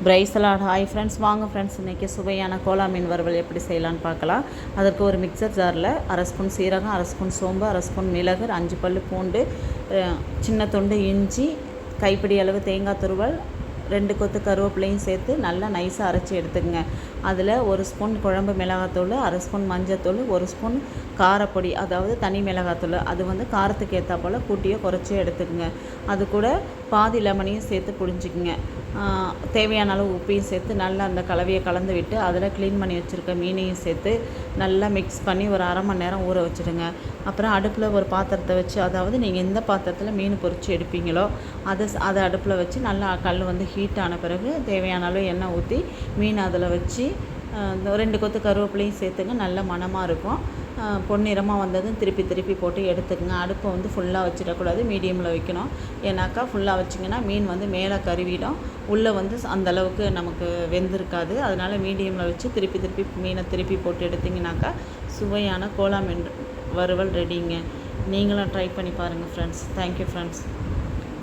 பிரைஸ்லாட் hi friends, வாங்க friends, இன்றைக்கி சுவையான கோலா மீன் வறுவல் எப்படி செய்யலான்னு பார்க்கலாம். அதற்கு ஒரு மிக்சர் ஜாரில் அரை ஸ்பூன் சீரகம், அரை ஸ்பூன் சோம்பு, அரை ஸ்பூன் மிளகு, 5 பல் பூண்டு, சின்ன துண்டு இஞ்சி, கைப்பிடி அளவு தேங்காய் துருவல், 2 கொத்து கருவேப்பிலையும் சேர்த்து நல்லா நைஸாக அரைச்சி எடுத்துக்கங்க. அதில் 1 ஸ்பூன் குழம்பு மிளகாத்தூள், அரை ஸ்பூன் மஞ்சத்தூள், 1 ஸ்பூன் காரப்பொடி, அதாவது தனி மிளகாத்தூள், அது வந்து காரத்துக்கு ஏற்றா போல் கூட்டியோ குறைச்சியோ எடுத்துக்கங்க. அது கூட பாதி லெமனையும் சேர்த்து புழிஞ்சிக்கங்க. தேவையான அளவு உப்பையும் சேர்த்து நல்லா அந்த கலவையை கலந்து விட்டு அதில் க்ளீன் பண்ணி வச்சுருக்க மீனையும் சேர்த்து நல்லா மிக்ஸ் பண்ணி ஒரு அரை மணி நேரம் ஊற வச்சுடுங்க. அப்புறம் அடுப்பில் ஒரு பாத்திரத்தை வச்சு, அதாவது நீங்கள் எந்த பாத்திரத்தில் மீன் பொரித்து எடுப்பீங்களோ அதை அடுப்பில் வச்சு நல்லா கல் வந்து ஹீட் ஆன பிறகு தேவையான அளவு எண்ணெய் ஊற்றி மீன் அதில் வச்சு 2 கொத்து கருவேப்பிலையும் சேர்த்துங்க. நல்ல மணமாக இருக்கும். பொன்னிறமாக வந்ததும் திருப்பி போட்டு எடுத்துக்கங்க. அடுப்பை வந்து ஃபுல்லாக வச்சிடக்கூடாது, மீடியமில் வைக்கணும். ஏன்னாக்கா ஃபுல்லாக வச்சிங்கன்னா மீன் வந்து மேலே கருவிடும், உள்ளே வந்து அந்தளவுக்கு நமக்கு வெந்திருக்காது. அதனால் மீடியமில் வச்சு திருப்பி மீனை திருப்பி போட்டு எடுத்திங்கனாக்கா சுவையான கோலா மீன் வறுவல் ரெடிங்க. நீங்களும் ட்ரை பண்ணி பாருங்கள் ஃப்ரெண்ட்ஸ். Thank you friends.